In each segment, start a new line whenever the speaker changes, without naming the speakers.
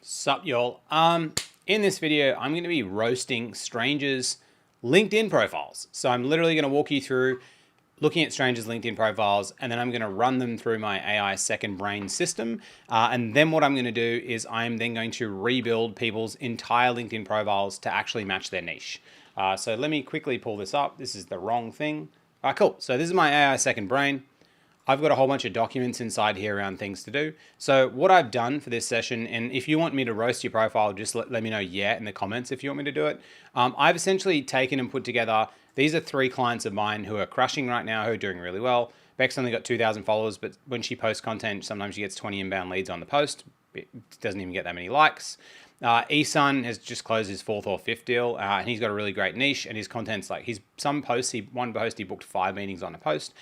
Sup y'all. In this video, I'm going to be roasting strangers' LinkedIn profiles. So I'm literally going to walk you through looking at strangers' LinkedIn profiles, and then I'm going to run them through my AI second brain system. And then what I'm going to do is I'm then going to rebuild people's entire LinkedIn profiles to actually match their niche. So let me quickly pull this up. This is the wrong thing. All right, cool. So this is my AI second brain. I've got a whole bunch of documents inside here around things to do. So what I've done for this session, and if you want me to roast your profile, just let me know yeah in the comments if you want me to do it. I've essentially taken and put together, these are 3 clients of mine who are crushing right now, who are doing really well. Beck's only got 2,000 followers, but when she posts content, sometimes she gets 20 inbound leads on the post. It doesn't even get that many likes. Esun has just closed his 4th or 5th deal, and he's got a really great niche, and his content's like, one post he booked 5 meetings on a post.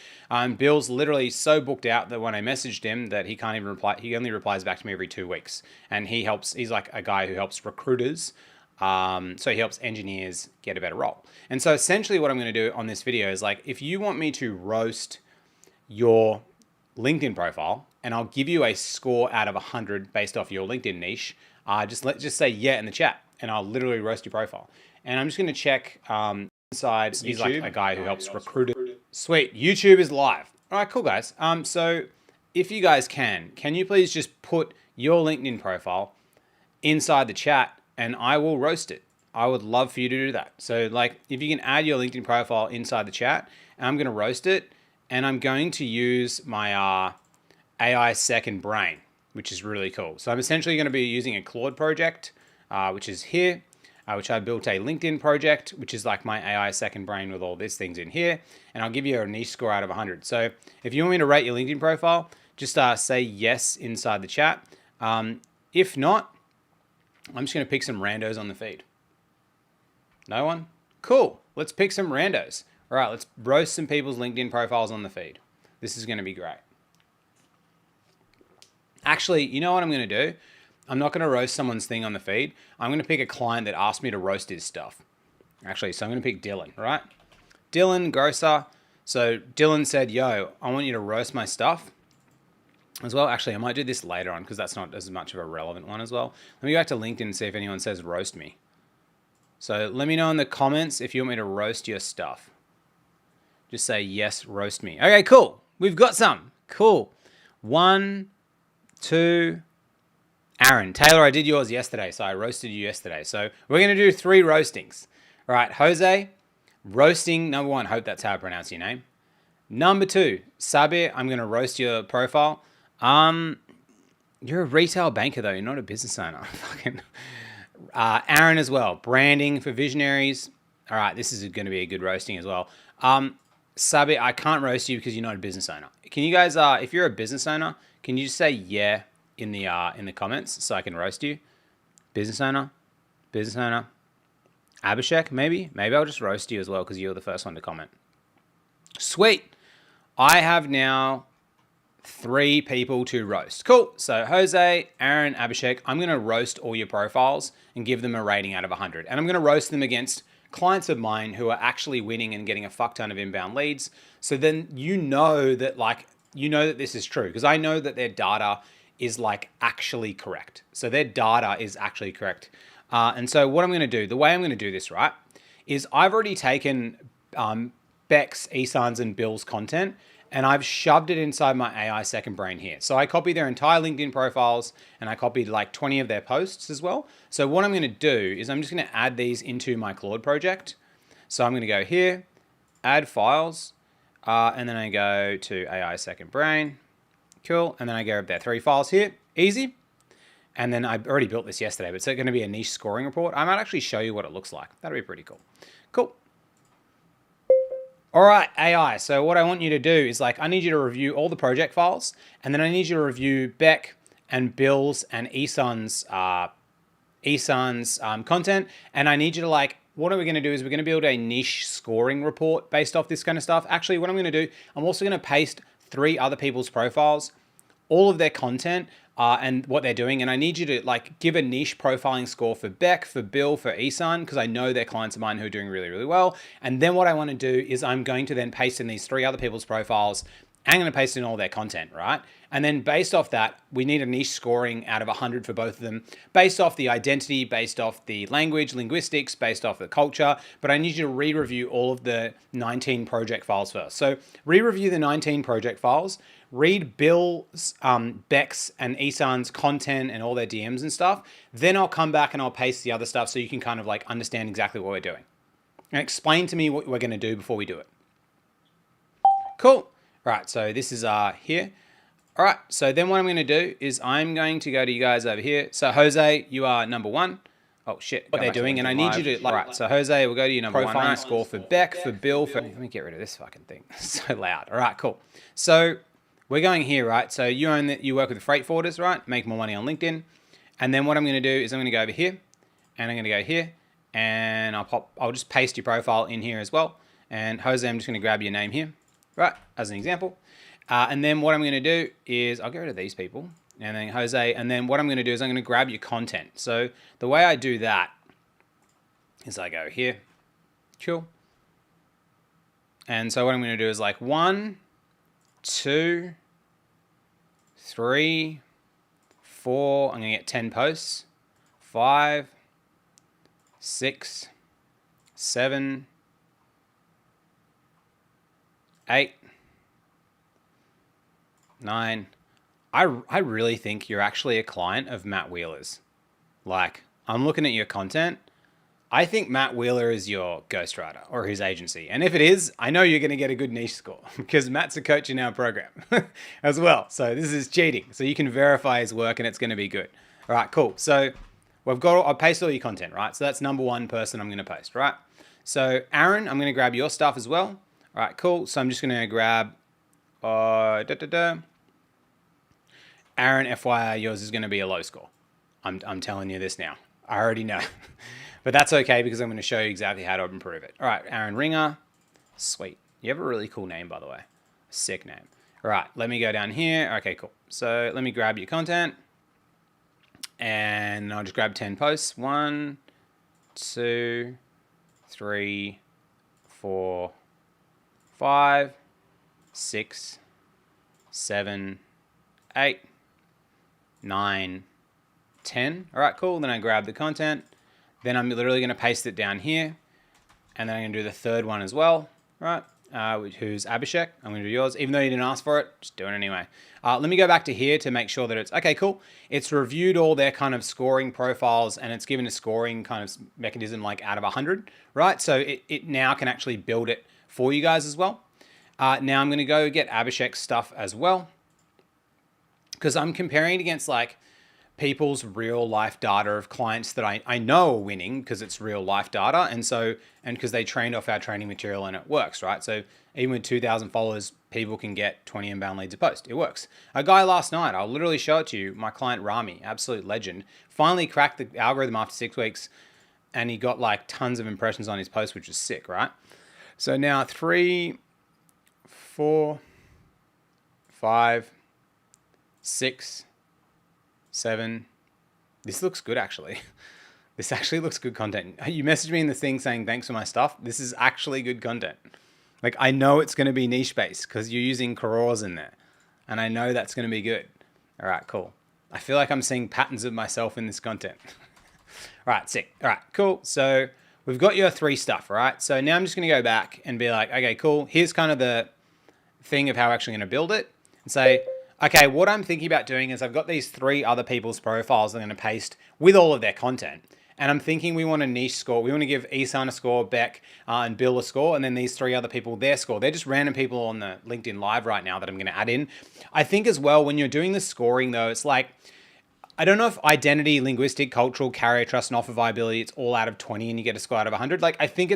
Bill's literally so booked out that when I messaged him that he can't even reply, he only replies back to me every 2 weeks. And he's like a guy who helps recruiters. So he helps engineers get a better role. And so essentially what I'm going to do on this video is like, if you want me to roast your LinkedIn profile, and I'll give you a score out of 100 based off your LinkedIn niche, just say yeah in the chat, and I'll literally roast your profile. And I'm just going to check inside. He's like a guy who helps recruiters. Sweet, YouTube is live. All right, cool guys. So if you guys can you please just put your LinkedIn profile inside the chat, and I will roast it. I would love for you to do that. So like, if you can add your LinkedIn profile inside the chat, and I'm going to roast it, and I'm going to use my AI second brain, which is really cool. So I'm essentially going to be using a Claude project, which is here, which I built a LinkedIn project, which is like my AI second brain with all these things in here. And I'll give you a niche score out of 100. So if you want me to rate your LinkedIn profile, just say yes inside the chat. If not, I'm just going to pick some randos on the feed. No one? Cool. Let's pick some randos. All right, let's roast some people's LinkedIn profiles on the feed. This is going to be great. Actually, you know what I'm going to do? I'm not going to roast someone's thing on the feed. I'm going to pick a client that asked me to roast his stuff. Actually, so I'm going to pick Dylan, right? Dylan Grosser. So Dylan said, yo, I want you to roast my stuff as well. Actually, I might do this later on because that's not as much of a relevant one as well. Let me go back to LinkedIn and see if anyone says roast me. So let me know in the comments if you want me to roast your stuff. Just say yes, roast me. Okay, cool. We've got some. Cool. 1, 2, Aaron. Taylor, I did yours yesterday, so I roasted you yesterday. So we're going to do 3 roastings. All right, Jose, roasting number 1. Hope that's how I pronounce your name. Number 2, Sabir, I'm going to roast your profile. You're a retail banker, though. You're not a business owner. Fucking. Aaron as well. Branding for visionaries. All right, this is going to be a good roasting as well. Sabir, I can't roast you because you're not a business owner. Can you guys, if you're a business owner, can you just say yeah in the comments so I can roast you? Business owner. Abhishek, maybe I'll just roast you as well because you're the first one to comment. Sweet. I have now 3 people to roast. Cool. So Jose, Aaron, Abhishek, I'm going to roast all your profiles and give them a rating out of 100. And I'm going to roast them against clients of mine who are actually winning and getting a fuck ton of inbound leads. So then you know that this is true because I know that their data is like actually correct. So their data is actually correct. And so what I'm going to do, the way I'm going to do this, right, is I've already taken Beck's, Esun's, and Bill's content, and I've shoved it inside my AI second brain here. So I copied their entire LinkedIn profiles, and I copied like 20 of their posts as well. So what I'm going to do is I'm just going to add these into my Claude project. So I'm going to go here, add files, and then I go to AI second brain. Cool. And then I grab their 3 files here. Easy. And then I already built this yesterday, but it's going to be a niche scoring report. I might actually show you what it looks like. That'll be pretty cool. Cool. All right, AI. So what I want you to do is like, I need you to review all the project files, and then I need you to review Beck and Bill's and Esun's content. And I need you to like, what are we going to do is we're going to build a niche scoring report based off this kind of stuff. Actually, what I'm going to do, I'm also going to paste 3 other people's profiles, all of their content, and what they're doing. And I need you to like give a niche profiling score for Beck, for Bill, for Esun, because I know they're clients of mine who are doing really, really well. And then what I want to do is I'm going to then paste in these 3 other people's profiles and I'm going to paste in all their content, right? And then based off that, we need a niche scoring out of 100 for both of them, based off the identity, based off the language, linguistics, based off the culture. But I need you to re-review all of the 19 project files first. So re-review the 19 project files, read Bill's, Beck's, and Isan's content and all their DMs and stuff. Then I'll come back and I'll paste the other stuff so you can kind of like understand exactly what we're doing. And explain to me what we're going to do before we do it. Cool. Right, so this is here. All right, so then what I'm going to do is I'm going to go to you guys over here. So Jose, you are number 1. Oh shit, what they're doing, and I need you to like. Right, so Jose, we'll go to you number 1. Right? Score for Beck, for Bill, for. Let me get rid of this fucking thing. It's so loud. All right, cool. So we're going here, right? So you own that. You work with freight forwarders, right? Make more money on LinkedIn, and then what I'm going to do is I'm going to go over here, and I'm going to go here, and I'll just paste your profile in here as well. And Jose, I'm just going to grab your name here, right, as an example. And then what I'm going to do is I'll get rid of these people and then Jose. And then what I'm going to do is I'm going to grab your content. So the way I do that is I go here, cool. And so what I'm going to do is like 1, 2, 3, 4. I'm going to get 10 posts, 5, 6, 7, 8, 9. I really think you're actually a client of Matt Wheeler's. Like, I'm looking at your content. I think Matt Wheeler is your ghostwriter or his agency. And if it is, I know you're going to get a good niche score because Matt's a coach in our program as well. So this is cheating. So you can verify his work and it's going to be good. All right, cool. So I'll paste all your content, right? So that's number 1 person I'm going to post, right? So Aaron, I'm going to grab your stuff as well. All right, cool. So I'm just going to grab, Aaron, FYI, yours is going to be a low score. I'm telling you this now. I already know. But that's okay because I'm going to show you exactly how to improve it. All right, Aaron Ringer. Sweet. You have a really cool name, by the way. Sick name. All right, let me go down here. Okay, cool. So let me grab your content. And I'll just grab 10 posts. 1, 2, 3, 4, 5, 6, 7, 8, 9, 10. All right, cool. Then I grab the content. Then I'm literally going to paste it down here. And then I'm going to do the third one as well, right? Who's Abhishek. I'm going to do yours. Even though you didn't ask for it, just do it anyway. Let me go back to here to make sure that it's, okay, cool. It's reviewed all their kind of scoring profiles and it's given a scoring kind of mechanism like out of 100, right? So it now can actually build it for you guys as well. Now I'm going to go get Abhishek's stuff as well, because I'm comparing it against like people's real life data of clients that I know are winning because it's real life data. And because they trained off our training material and it works, right? So even with 2,000 followers, people can get 20 inbound leads a post. It works. A guy last night, I'll literally show it to you, my client Rami, absolute legend, finally cracked the algorithm after 6 weeks and he got like tons of impressions on his post, which is sick, right? So now 3, 4, 5, 6, 7. This looks good, actually. This actually looks good content. You messaged me in the thing saying thanks for my stuff. This is actually good content. Like, I know it's going to be niche based because you're using Quroz in there. And I know that's going to be good. All right, cool. I feel like I'm seeing patterns of myself in this content. All right, sick. All right, cool. So we've got your 3 stuff, right? So now I'm just going to go back and be like, okay, cool. Here's kind of the thing of how I'm actually going to build it and say, okay, what I'm thinking about doing is I've got these 3 other people's profiles I'm going to paste with all of their content. And I'm thinking we want a niche score. We want to give Isan a score, Beck and Bill a score, and then these 3 other people their score. They're just random people on the LinkedIn Live right now that I'm going to add in. I think as well, when you're doing the scoring though, it's like, I don't know if identity, linguistic, cultural, carrier trust, and offer viability, it's all out of 20 and you get a score out of 100. Like, I think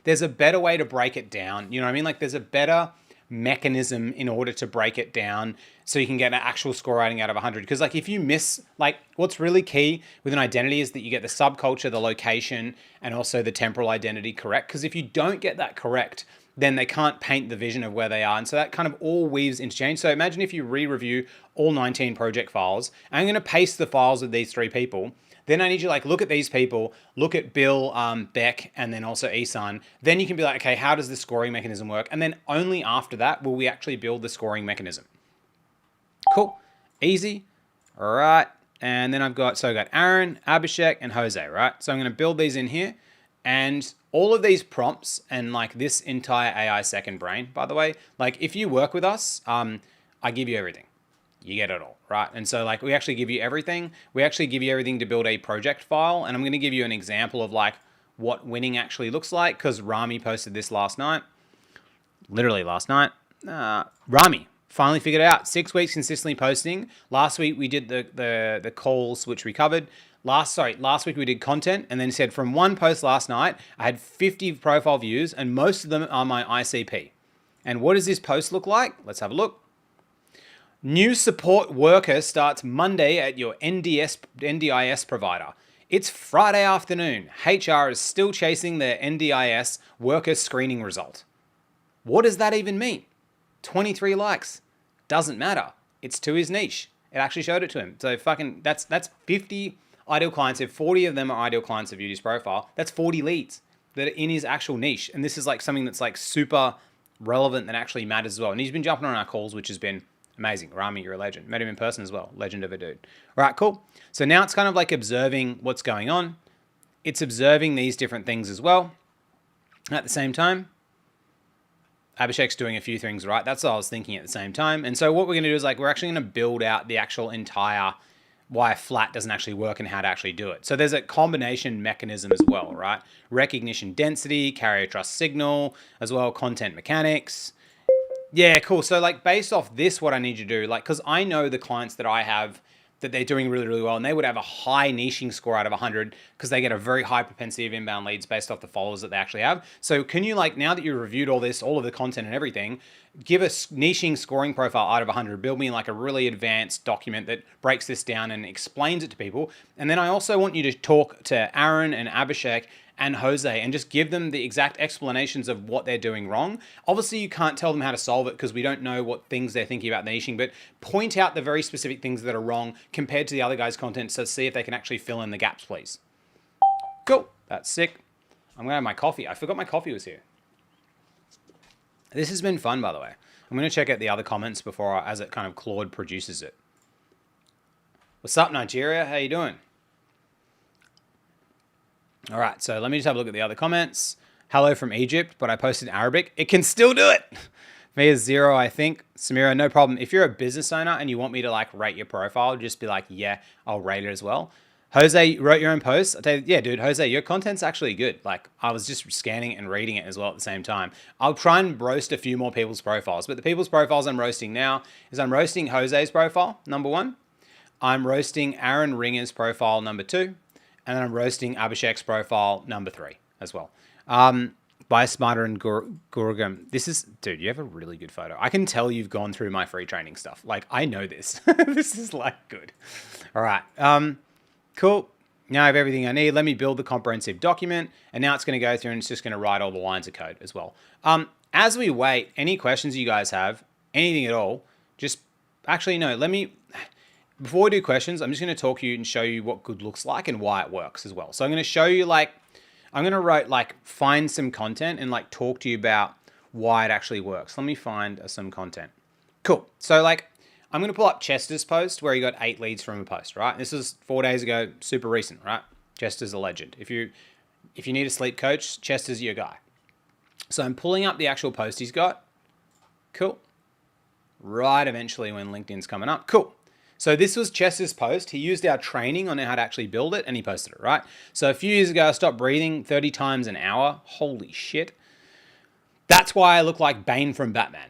there's a better way to break it down. You know what I mean? Like, there's a better mechanism in order to break it down so you can get an actual score rating out of 100. Because like if you miss, like what's really key with an identity is that you get the subculture, the location, and also the temporal identity correct. Because if you don't get that correct, then they can't paint the vision of where they are. And so that kind of all weaves interchange. So imagine if you re-review all 19 project files. I'm going to paste the files of these 3 people. Then I need you to like look at these people, look at Bill, Beck, and then also Isan. Then you can be like, okay, how does the scoring mechanism work? And then only after that will we actually build the scoring mechanism. Cool, easy, all right. And then I've got Aaron, Abhishek, and Jose, right? So I'm going to build these in here. And all of these prompts and like this entire AI second brain, by the way, like if you work with us, I give you everything. You get it all, right? And so like we actually give you everything. We actually give you everything to build a project file. And I'm going to give you an example of like what winning actually looks like, because Rami posted this last night. Literally last night. Rami finally figured it out. 6 weeks consistently posting. Last week we did the calls, which we covered. Last week we did content, and then said from one post last night, I had 50 profile views, and most of them are my ICP. And what does this post look like? Let's have a look. New support worker starts Monday at your NDIS provider. It's Friday afternoon. HR is still chasing their NDIS worker screening result. What does that even mean? 23 likes. Doesn't matter. It's to his niche. It actually showed it to him. So fucking, that's 50 ideal clients. If 40 of them are ideal clients of his profile, that's 40 leads that are in his actual niche. And this is like something that's like super relevant that actually matters as well. And he's been jumping on our calls, which has been amazing. Rami, you're a legend. Met him in person as well. Legend of a dude. All right, cool. So now it's kind of like observing what's going on. It's observing these different things as well. At the same time, Abhishek's doing a few things right. That's what I was thinking at the same time. And so what we're going to do is like, we're actually going to build out the actual entire why a flat doesn't actually work and how to actually do it. So there's a combination mechanism as well, right? Recognition density, carrier trust signal, as well, content mechanics. Yeah, cool. So like based off this, what I need you to do, like, because I know the clients that I have that they're doing really, really well, and they would have a high niching score out of 100 because they get a very high propensity of inbound leads based off the followers that they actually have. So can you, like, now that you've reviewed all this, all of the content and everything, give a niching scoring profile out of 100, build me like a really advanced document that breaks this down and explains it to people. And then I also want you to talk to Aaron and Abhishek and Jose and just give them the exact explanations of what they're doing wrong. Obviously, you can't tell them how to solve it because we don't know what things they're thinking about niching, but point out the very specific things that are wrong compared to the other guy's content, so see if they can actually fill in the gaps, please. Cool. That's sick. I'm going to have my coffee. I forgot my coffee was here. This has been fun, by the way. I'm going to check out the other comments before, as it kind of Claude produces it. What's up, Nigeria? How you doing? All right, so let me just have a look at the other comments. Hello from Egypt, but I posted Arabic. It can still do it. Me is 0, I think. Samira, no problem. If you're a business owner and you want me to like rate your profile, just be like, yeah, I'll rate it as well. Jose, you wrote your own post. I tell you, yeah, dude, Jose, your content's actually good. Like, I was just scanning it and reading it as well at the same time. I'll try and roast a few more people's profiles, but the people's profiles I'm roasting now is I'm roasting Jose's profile, number 1. I'm roasting Aaron Ringer's profile, number 2. And then I'm roasting Abhishek's profile, number 3 as well. By Smarter and Gurgam. This is, dude, you have a really good photo. I can tell you've gone through my free training stuff. Like, I know this. This is like good. All right. Cool. Now I have everything I need. Let me build the comprehensive document. And now it's going to go through and it's just going to write all the lines of code as well. As we wait, any questions you guys have, anything at all, just actually, no, let me, before we do questions, I'm just going to talk to you and show you what good looks like and why it works as well. So I'm going to show you like, I'm going to write like, find some content and like talk to you about why it actually works. Let me find some content. Cool. So like, I'm going to pull up Chester's post where he got 8 leads from a post, right? This is 4 days ago, super recent, right? Chester's a legend. If you need a sleep coach, Chester's your guy. So I'm pulling up the actual post he's got. Cool. Right eventually when LinkedIn's coming up. Cool. So this was Chester's post. He used our training on how to actually build it and he posted it, right? So a few years ago, I stopped breathing 30 times an hour. Holy shit. That's why I look like Bane from Batman.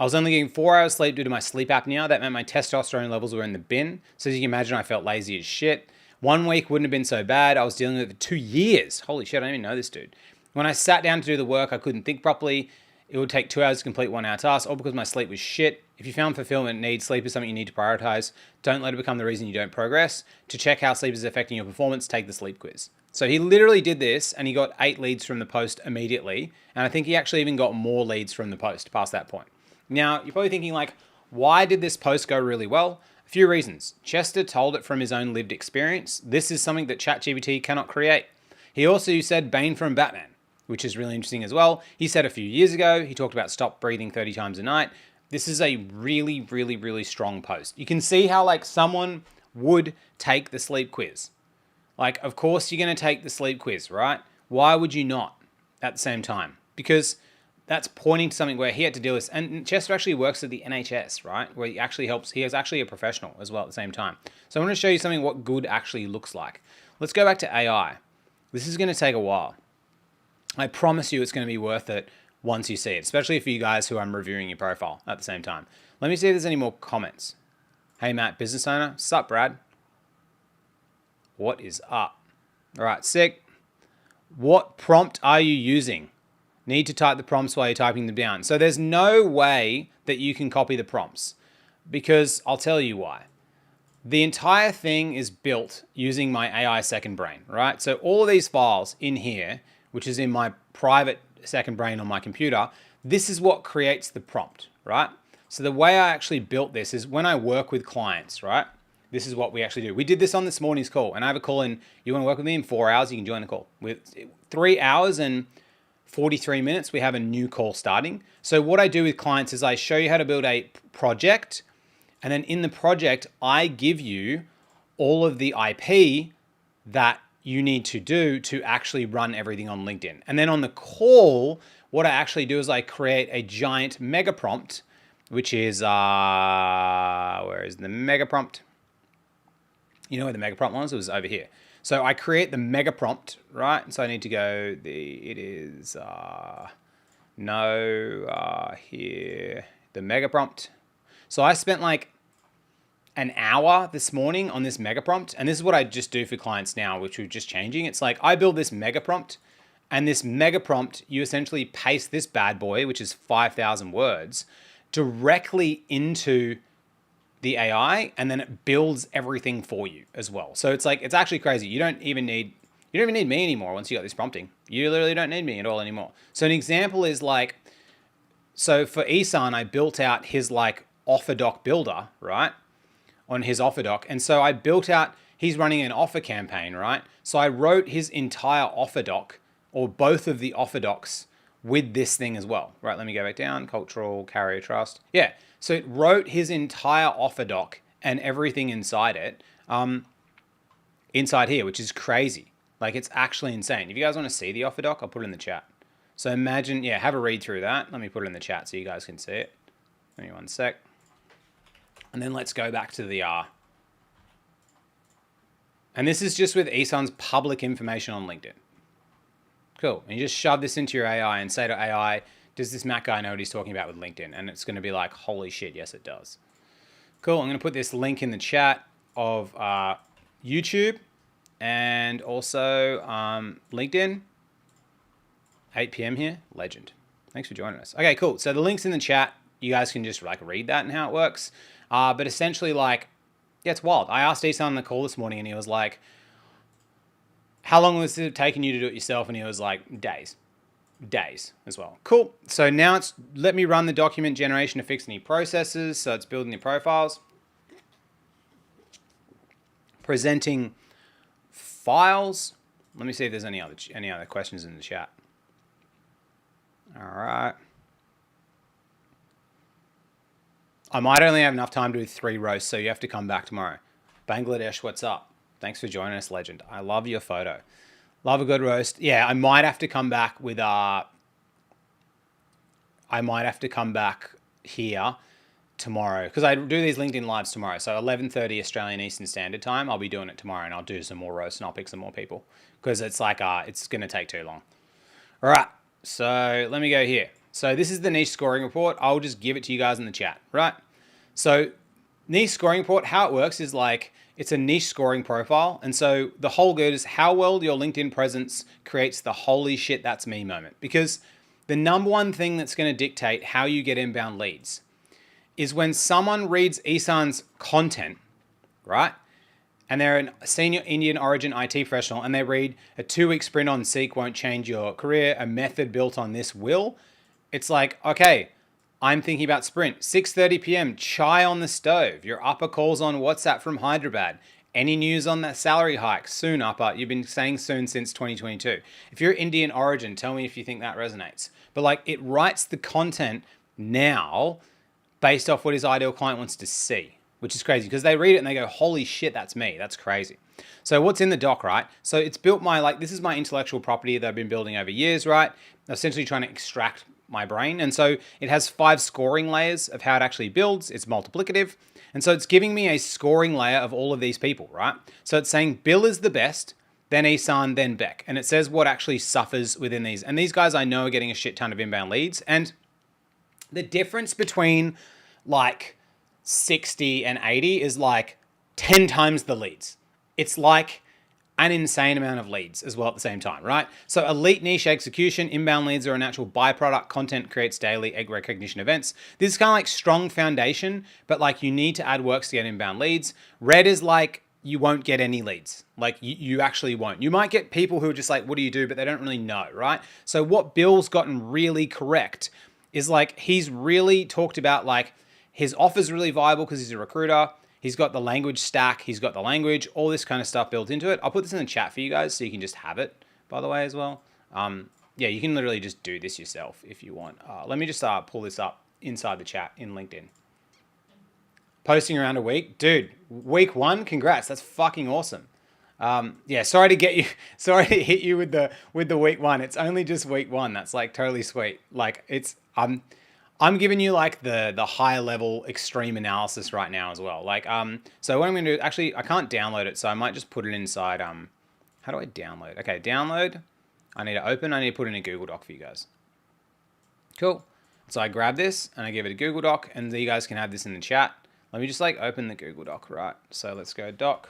I was only getting 4 hours sleep due to my sleep apnea. That meant my testosterone levels were in the bin. So as you can imagine, I felt lazy as shit. 1 week wouldn't have been so bad. I was dealing with it for 2 years. Holy shit, I didn't even know this dude. When I sat down to do the work, I couldn't think properly. it would take 2 hours to complete 1 hour task, all because my sleep was shit. If you found fulfillment needs, sleep is something you need to prioritize. Don't let it become the reason you don't progress. To check how sleep is affecting your performance, take the sleep quiz. So he literally did this and he got 8 leads from the post immediately. And I think he actually even got more leads from the post past that point. Now, you're probably thinking like, why did this post go really well? A few reasons. Chester told it from his own lived experience. This is something that ChatGPT cannot create. He also said Bane from Batman, which is really interesting as well. He said a few years ago, he talked about stop breathing 30 times a night. This is a really, really, really strong post. You can see how like someone would take the sleep quiz. Like, of course you're going to take the sleep quiz, right? Why would you not at the same time? Because that's pointing to something where he had to deal with. And Chester actually works at the NHS, right? Where he actually helps. He is actually a professional as well at the same time. So I want to show you something what good actually looks like. Let's go back to AI. This is going to take a while. I promise you it's going to be worth it once you see it, especially for you guys who I'm reviewing your profile at the same time. Let me see if there's any more comments. Hey, Matt, business owner. Sup, Brad? What is up? All right, sick. What prompt are you using? Need to type the prompts while you're typing them down. So there's no way that you can copy the prompts because I'll tell you why. The entire thing is built using my AI second brain, right? So all of these files in here, which is in my private second brain on my computer, this is what creates the prompt, right? So the way I actually built this is when I work with clients, right? This is what we actually do. We did this on this morning's call, and I have a call in. You want to work with me in 4 hours, you can join the call. With 3 hours and 43 minutes, we have a new call starting. So what I do with clients is I show you how to build a project, and then in the project, I give you all of the IP that you need to do to actually run everything on LinkedIn. And then on the call, what I actually do is I create a giant mega prompt, which is, where is the mega prompt? You know where the mega prompt was? It was over here. So I create the mega prompt, right? So I need to go, it is, here, the mega prompt. So I spent like an hour this morning on this mega prompt. And this is what I just do for clients now, which we're just changing. It's like I build this mega prompt, and this mega prompt, you essentially paste this bad boy, which is 5,000 words, directly into the AI, and then it builds everything for you as well. So it's like, it's actually crazy. You don't even need me anymore once you got this prompting. You literally don't need me at all anymore. So an example is like, so for Isan, I built out his like offer doc builder, right? On his offer doc. And so I built out, he's running an offer campaign, right? So I wrote his entire offer doc, or both of the offer docs, with this thing as well, right? Let me go back down, cultural carrier trust. Yeah, so it wrote his entire offer doc and everything inside it, inside here, which is crazy. Like, it's actually insane. If you guys want to see the offer doc, I'll put it in the chat. So imagine, yeah, have a read through that. Let me put it in the chat so you guys can see it. Give me 1 sec. And then let's go back to the and this is just with Isan's public information on LinkedIn. Cool. And you just shove this into your AI and say to AI, does this Matt guy know what he's talking about with LinkedIn? And it's going to be like, holy shit, yes, it does. Cool. I'm going to put this link in the chat of YouTube and also LinkedIn. 8 p.m. here. Legend. Thanks for joining us. Okay, cool. So the link's in the chat. You guys can just like read that and how it works. But essentially, like, yeah, it's wild. I asked Isan on the call this morning and he was like, how long was it taking you to do it yourself? And he was like, days as well. Cool. So now it's, let me run the document generation to fix any processes. So it's building the profiles, presenting files. Let me see if there's any other questions in the chat. All right. I might only have enough time to do 3 roasts, so you have to come back tomorrow. Bangladesh, what's up? Thanks for joining us, legend. I love your photo. Love a good roast. Yeah, I might have to come back with I might have to come back here tomorrow because I do these LinkedIn lives tomorrow. So 11:30 Australian Eastern Standard Time. I'll be doing it tomorrow, and I'll do some more roasts and I'll pick some more people because it's like it's gonna take too long. All right. So let me go here. So this is the niche scoring report. I'll just give it to you guys in the chat, right? So niche scoring report, how it works is like, it's a niche scoring profile. And so the whole good is how well your LinkedIn presence creates the holy shit, that's me moment. Because the number one thing that's going to dictate how you get inbound leads is when someone reads Ihsan's content, right? And they're a senior Indian origin IT professional, and they read a 2-week sprint on Seek won't change your career, a method built on this will. It's like, okay, I'm thinking about sprint. 6:30 p.m., chai on the stove. Your upper calls on WhatsApp from Hyderabad. Any news on that salary hike? Soon, upper. You've been saying soon since 2022. If you're Indian origin, tell me if you think that resonates. But like, it writes the content now based off what his ideal client wants to see, which is crazy because they read it and they go, holy shit, that's me. That's crazy. So what's in the doc, right? So it's built this is my intellectual property that I've been building over years, right? Essentially trying to extract my brain. And so it has 5 scoring layers of how it actually builds. It's multiplicative. And so it's giving me a scoring layer of all of these people, right? So it's saying Bill is the best, then Ihsan, then Beck. And it says what actually suffers within these. And these guys I know are getting a shit ton of inbound leads. And the difference between like 60 and 80 is like 10 times the leads. It's like an insane amount of leads as well at the same time, right? So elite niche execution, inbound leads are a natural byproduct. Content creates daily egg recognition events. This is kind of like strong foundation, but like you need to add works to get inbound leads. Red is like you won't get any leads. Like you actually won't. You might get people who are just like, what do you do? But they don't really know, right? So what Bill's gotten really correct is like he's really talked about like his offer's really viable because he's a recruiter. He's got the language stack. He's got the language, all this kind of stuff built into it. I'll put this in the chat for you guys so you can just have it, by the way, as well. Yeah, you can literally just do this yourself if you want. Let me just pull this up inside the chat in LinkedIn. Posting around a week. Dude, week 1, congrats. That's fucking awesome. Yeah, sorry to hit you with the week 1. It's only just week 1. That's like totally sweet. Like it's, I'm giving you like the high level extreme analysis right now as well. Like, so what I'm going to do, actually, I can't download it. So I might just put it inside, how do I download? Okay, download. I need to open, I need to put in a Google Doc for you guys. Cool. So I grab this and I give it a Google Doc and you guys can have this in the chat. Let me just like open the Google Doc, right? So let's go doc.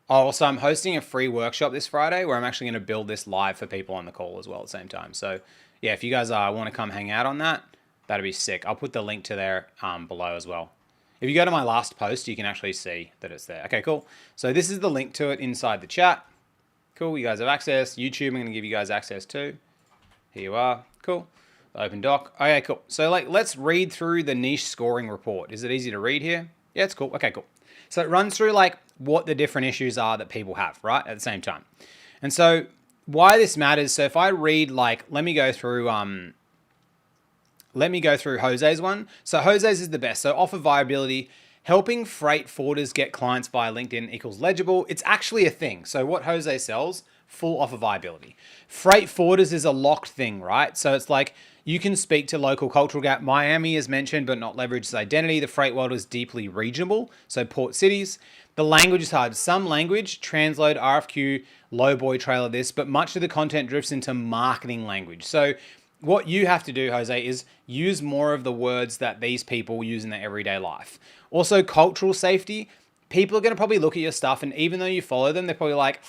Oh, so I'm hosting a free workshop this Friday where I'm actually going to build this live for people on the call as well at the same time. So yeah, if you guys want to come hang out on that, that'd be sick. I'll put the link to there below as well. If you go to my last post, you can actually see that it's there. Okay, cool. So this is the link to it inside the chat. Cool, you guys have access. YouTube, I'm going to give you guys access too. Here you are. Cool. Open doc. Okay, cool. So like, let's read through the niche scoring report. Is it easy to read here? Yeah, it's cool. Okay, cool. So it runs through like what the different issues are that people have, right? At the same time. And so why this matters. So if I read like, let me go through Jose's one. So Jose's is the best. So offer viability, helping freight forwarders get clients via LinkedIn equals legible. It's actually a thing. So what Jose sells, full offer viability. Freight forwarders is a locked thing, right? So it's like, you can speak to local cultural gap. Miami is mentioned, but not leverage its identity. The freight world is deeply regional, so port cities. The language is hard. Some language, translate, RFQ, low boy trailer this, but much of the content drifts into marketing language. So what you have to do, Jose, is use more of the words that these people use in their everyday life. Also, cultural safety. People are going to probably look at your stuff, and even though you follow them, they're probably like,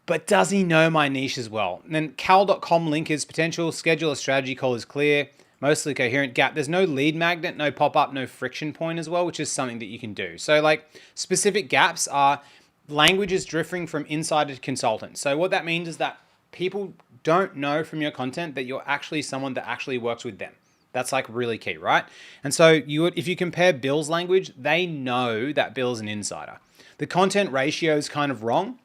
but does he know my niche as well? And then cal.com link is potential. Schedule a strategy call is clear. Mostly coherent gap. There's no lead magnet, no pop-up, no friction point as well, which is something that you can do. So like specific gaps are languages drifting from insider to consultant. So what that means is that people don't know from your content that you're actually someone that actually works with them. That's like really key, right? And so if you compare Bill's language, they know that Bill's an insider. The content ratio is kind of wrong,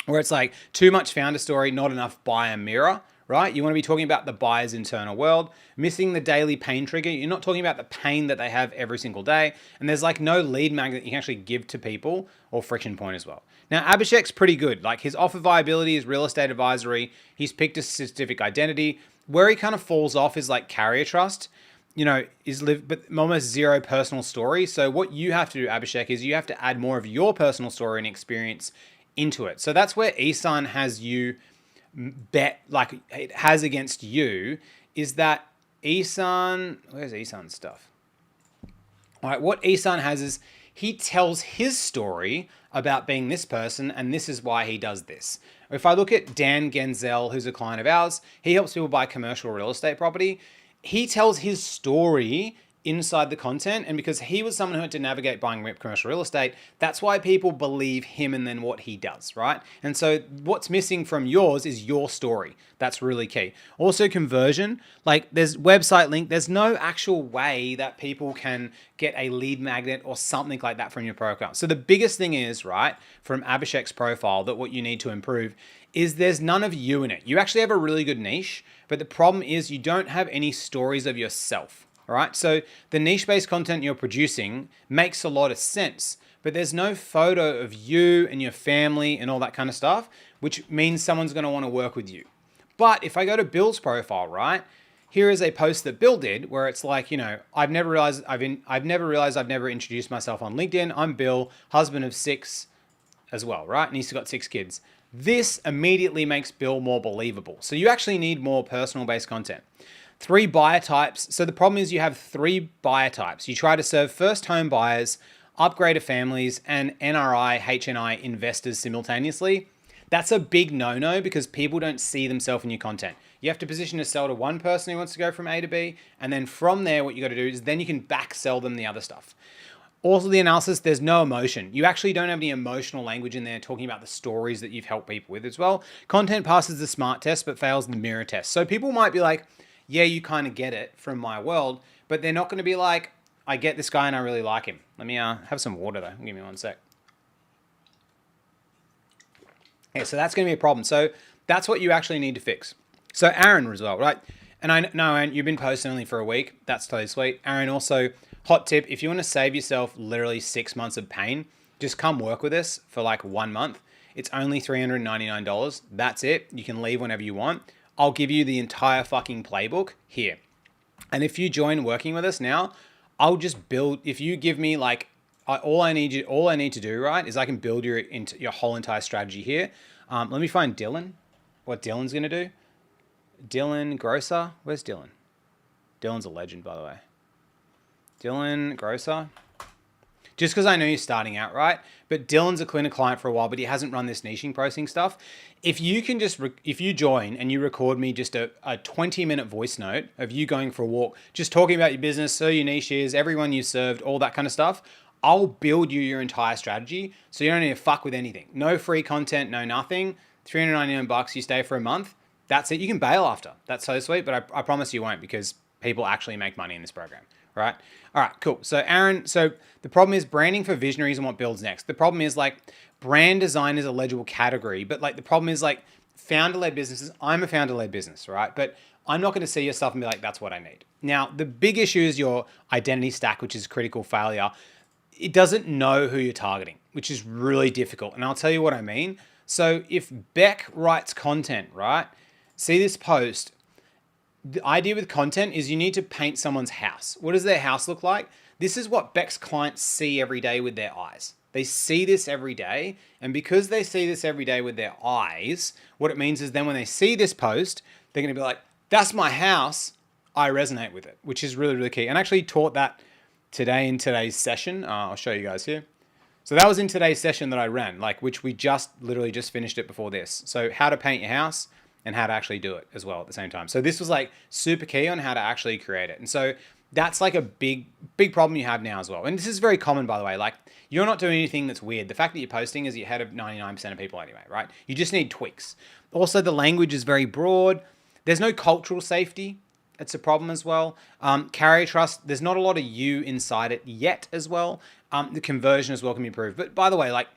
where it's like too much founder story, not enough buyer mirror, right? You want to be talking about the buyer's internal world, missing the daily pain trigger. You're not talking about the pain that they have every single day. And there's like no lead magnet you can actually give to people or friction point as well. Now, Abhishek's pretty good. Like his offer viability is real estate advisory. He's picked a specific identity. Where he kind of falls off is like carrier trust, but almost zero personal story. So what you have to do, Abhishek, is you have to add more of your personal story and experience into it. So that's where Ihsan has you bet, like it has against you, is that Ihsan, where's Ihsan's stuff? All right, what Ihsan has is he tells his story about being this person and this is why he does this. If I look at Dan Genzel, who's a client of ours, he helps people buy commercial real estate property. He tells his story inside the content, and because he was someone who had to navigate buying commercial real estate, that's why people believe him and then what he does, right? And so what's missing from yours is your story. That's really key. Also conversion, like there's website link, there's no actual way that people can get a lead magnet or something like that from your profile. So the biggest thing is, right, from Abhishek's profile, that what you need to improve is there's none of you in it. You actually have a really good niche, but the problem is you don't have any stories of yourself. All right, so the niche-based content you're producing makes a lot of sense, but there's no photo of you and your family and all that kind of stuff, which means someone's going to want to work with you. But if I go to Bill's profile, right, here is a post that Bill did where it's like, you know, I've never realized I've never introduced myself on LinkedIn. I'm Bill, husband of 6 as well, right? And he's got 6 kids. This immediately makes Bill more believable. So you actually need more personal-based content. 3 buyer types. So the problem is you have 3 buyer types. You try to serve first home buyers, upgrader families, and NRI, HNI investors simultaneously. That's a big no-no because people don't see themselves in your content. You have to position a sell to one person who wants to go from A to B, and then from there, what you got to do is then you can back sell them the other stuff. Also the analysis, there's no emotion. You actually don't have any emotional language in there talking about the stories that you've helped people with as well. Content passes the SMART test, but fails the mirror test. So people might be like, yeah, you kind of get it from my world, but they're not going to be like, I get this guy and I really like him. Let me have some water though. Give me one sec. Yeah, so that's going to be a problem. So that's what you actually need to fix. So Aaron as well, right? And I know, Aaron, you've been posting only for a week. That's totally sweet. Aaron, also, hot tip, if you want to save yourself literally 6 months of pain, just come work with us for like 1 month. It's only $399. That's it. You can leave whenever you want. I'll give you the entire fucking playbook here. And if you join working with us now, I'll just build, if you give me like, all I need to do, right, is I can build your whole entire strategy here. Let me find Dylan, what Dylan's going to do. Dylan Grosser, where's Dylan? Dylan's a legend, by the way. Dylan Grosser. Just because I know you're starting out, right? But Dylan's a client for a while, but he hasn't run this niching posting stuff. If you can just, if you join and you record me just a 20-minute voice note of you going for a walk, just talking about your business, so your niche is, everyone you served, all that kind of stuff, I'll build you your entire strategy. So you don't need to fuck with anything. No free content, no nothing. $399, you stay for a month. That's it. You can bail after. That's so sweet, but I promise you won't because people actually make money in this program. Right? All right, cool. So Aaron, so the problem is branding for visionaries and what builds next. The problem is like brand design is a legible category, but like the problem is like founder-led businesses. I'm a founder-led business, right? But I'm not going to see your stuff and be like, that's what I need. Now, the big issue is your identity stack, which is critical failure. It doesn't know who you're targeting, which is really difficult. And I'll tell you what I mean. So if Beck writes content, right? See this post. The idea with content is you need to paint someone's house. What does their house look like? This is what Beck's clients see every day with their eyes. They see this every day. And because they see this every day with their eyes, what it means is then when they see this post, they're going to be like, that's my house. I resonate with it, which is really, really key. And I actually taught that today in today's session. I'll show you guys here. So that was in today's session that I ran, like which we literally just finished it before this. So how to paint your house and how to actually do it as well at the same time. So this was like super key on how to actually create it. And so that's like a big problem you have now as well. And this is very common, by the way. Like you're not doing anything that's weird. The fact that you're posting is you're ahead of 99% of people anyway, right? You just need tweaks. Also, the language is very broad. There's no cultural safety. It's a problem as well. Carrier trust, there's not a lot of you inside it yet as well. The conversion as well can be improved. But by the way, like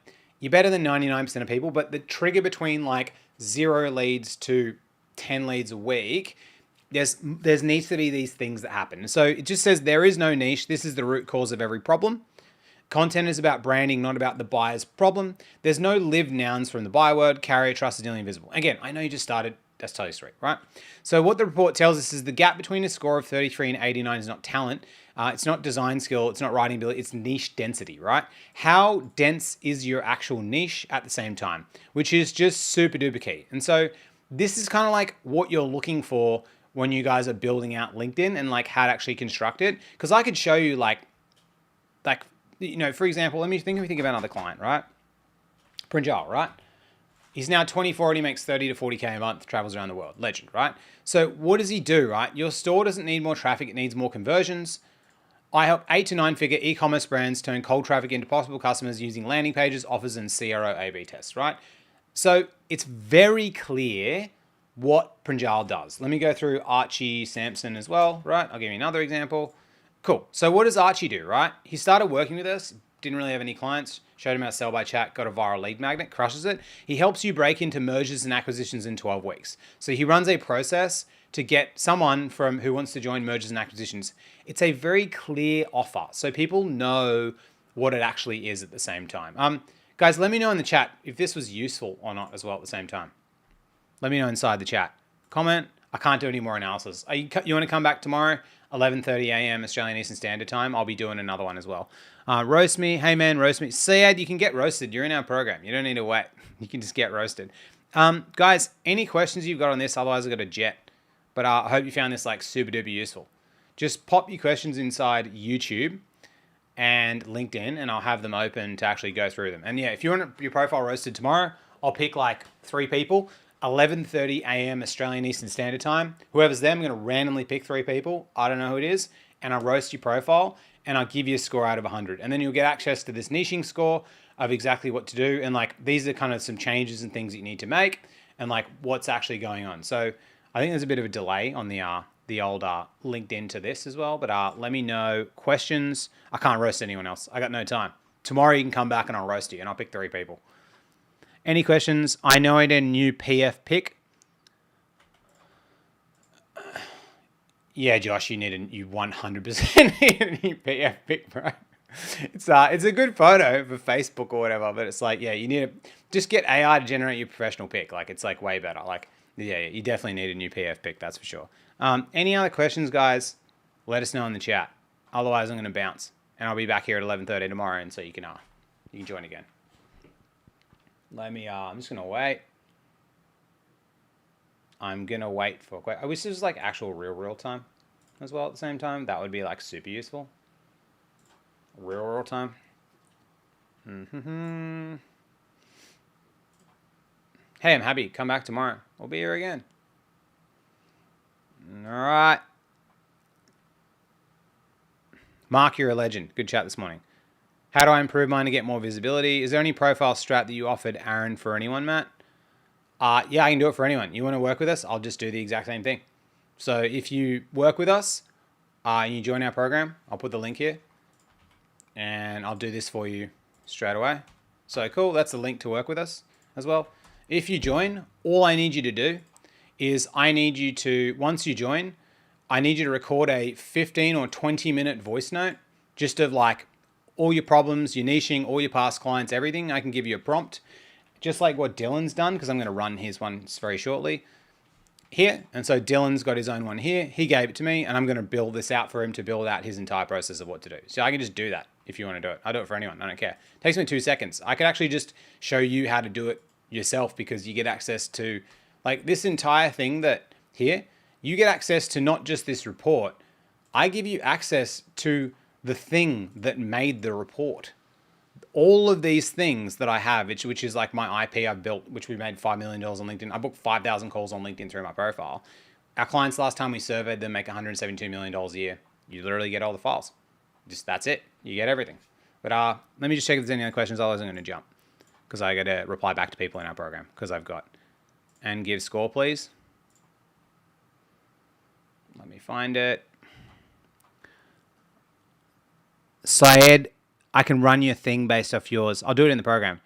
you're better than 99% of people, but the trigger between like 0 leads to 10 leads a week, there's needs to be these things that happen. So it just says there is no niche. This is the root cause of every problem. Content is about branding, not about the buyer's problem. There's no live nouns from the buy word. Carrier trust is nearly invisible. Again, I know you just started. That's totally straight, right? So what the report tells us is the gap between a score of 33 and 89 is not talent. It's not design skill. It's not writing ability. It's niche density, right? How dense is your actual niche at the same time, which is just super duper key. And so this is kind of like what you're looking for when you guys are building out LinkedIn and like how to actually construct it. Because I could show you like for example, let me think about another client, right? Pranjal, right? He's now 24 and he makes 30 to 40K a month, travels around the world. Legend, right? So what does he do, right? Your store doesn't need more traffic, it needs more conversions. I help 8 to 9 figure e-commerce brands turn cold traffic into possible customers using landing pages, offers, and CRO A/B tests, right? So it's very clear what Pranjal does. Let me go through Archie Sampson as well, right? I'll give you another example. Cool. So what does Archie do, right? He started working with us, didn't really have any clients, showed him how to sell by chat, got a viral lead magnet, crushes it. He helps you break into mergers and acquisitions in 12 weeks. So he runs a process to get someone from who wants to join mergers and acquisitions. It's a very clear offer, so people know what it actually is at the same time. Guys, let me know in the chat if this was useful or not as well at the same time. Let me know inside the chat. Comment. I can't do any more analysis. You want to come back tomorrow? 11:30 a.m. Australian Eastern Standard Time. I'll be doing another one as well. Roast me. Hey, man, roast me. Syed, you can get roasted. You're in our program. You don't need to wait. You can just get roasted. Guys, any questions you've got on this? Otherwise, I've got a jet. But I hope you found this like super duper useful. Just pop your questions inside YouTube and LinkedIn, and I'll have them open to actually go through them. And yeah, if you want your profile roasted tomorrow, I'll pick like 3 people. 11:30 a.m. Australian Eastern Standard Time. Whoever's there, I'm going to randomly pick 3 people. I don't know who it is. And I'll roast your profile and I'll give you a score out of 100. And then you'll get access to this niching score of exactly what to do. And like, these are kind of some changes and things that you need to make and like what's actually going on. So I think there's a bit of a delay on the old LinkedIn to this as well. But let me know questions. I can't roast anyone else. I got no time. Tomorrow you can come back and I'll roast you and I'll pick 3 people. Any questions? I know I did a new PF pick. Yeah, Josh, you 100% need a new PF pick, bro. It's a good photo for Facebook or whatever, but it's like, yeah, you need to just get AI to generate your professional pick. Like, it's like way better. Like, yeah, you definitely need a new PF pick, that's for sure. Any other questions, guys? Let us know in the chat. Otherwise, I'm going to bounce, and I'll be back here at 11:30 tomorrow, and so you can join again. Let me, I'm just going to wait. I'm going to wait for, I wish this was like actual real time as well at the same time. That would be like super useful. Real time. Hey, I'm happy. Come back tomorrow. We'll be here again. All right. Mark, you're a legend. Good chat this morning. How do I improve mine to get more visibility? Is there any profile strat that you offered Aaron for anyone, Matt? Yeah, I can do it for anyone. You want to work with us? I'll just do the exact same thing. So if you work with us and you join our program, I'll put the link here and I'll do this for you straight away. So cool. That's the link to work with us as well. If you join, all I need you to do is once you join, I need you to record a 15 or 20 minute voice note just of like all your problems, your niching, all your past clients, everything. I can give you a prompt, just like what Dylan's done, because I'm going to run his one very shortly here. And so Dylan's got his own one here. He gave it to me, and I'm going to build this out for him to build out his entire process of what to do. So I can just do that if you want to do it. I'll do it for anyone. I don't care. It takes me 2 seconds. I could actually just show you how to do it yourself because you get access to like this entire thing that here, you get access to not just this report. I give you access to the thing that made the report. All of these things that I have, which is like my IP I've built, which we made $5 million on LinkedIn. I booked 5,000 calls on LinkedIn through my profile. Our clients, last time we surveyed them, make $172 million a year. You literally get all the files. That's it. You get everything. But let me just check if there's any other questions. Otherwise, I'm going to jump because I got to reply back to people in our program because I've got. And give score, please. Let me find it. Syed, I can run your thing based off yours. I'll do it in the program.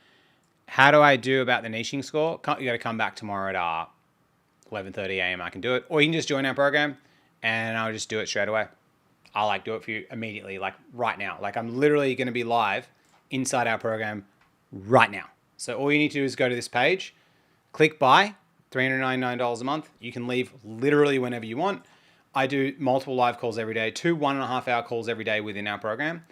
How do I do about the niching score? You got to come back tomorrow at 11:30 a.m. I can do it. Or you can just join our program and I'll just do it straight away. I'll like do it for you immediately, like right now. Like I'm literally going to be live inside our program right now. So all you need to do is go to this page, click buy, $399 a month. You can leave literally whenever you want. I do multiple live calls every day, 2 1.5 hour calls every day within our program.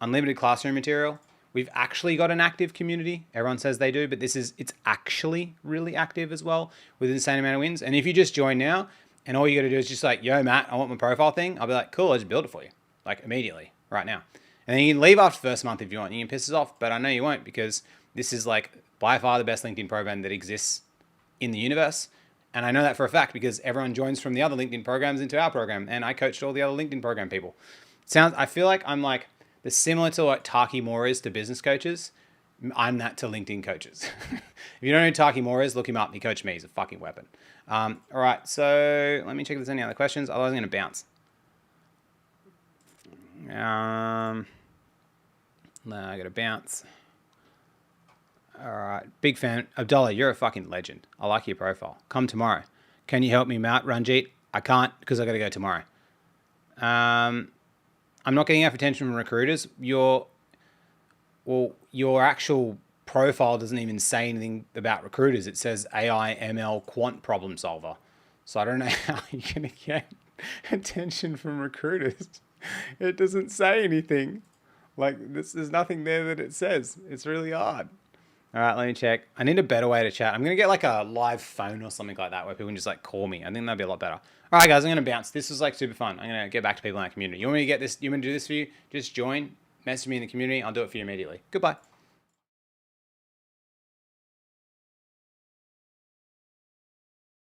Unlimited classroom material. We've actually got an active community. Everyone says they do, but it's actually really active as well with an insane amount of wins. And if you just join now and all you got to do is just like, yo, Matt, I want my profile thing. I'll be like, cool, I'll just build it for you. Like immediately right now. And then you can leave after the first month if you want. You can piss us off, but I know you won't, because this is like by far the best LinkedIn program that exists in the universe. And I know that for a fact because everyone joins from the other LinkedIn programs into our program, and I coached all the other LinkedIn program people. I feel like I'm like, the similar to what Taki Moore is to business coaches. I'm that to LinkedIn coaches. If you don't know who Taki Moore is, look him up. He coached me. He's a fucking weapon. All right, so let me check if there's any other questions. Otherwise, I'm going to bounce. No, I got to bounce. All right, big fan. Abdullah, you're a fucking legend. I like your profile. Come tomorrow. Can you help me out, Ranjit? I can't because I got to go tomorrow. I'm not getting enough attention from recruiters. Your actual profile doesn't even say anything about recruiters. It says AI, ML, quant problem solver. So I don't know how you're going to get attention from recruiters. It doesn't say anything. Like, there's nothing there that it says. It's really hard. All right, let me check. I need a better way to chat. I'm going to get like a live phone or something like that where people can just like call me. I think that'd be a lot better. All right, guys, I'm going to bounce. This was like super fun. I'm going to get back to people in our community. You want me to get this? You want me to do this for you? Just join, message me in the community. I'll do it for you immediately. Goodbye.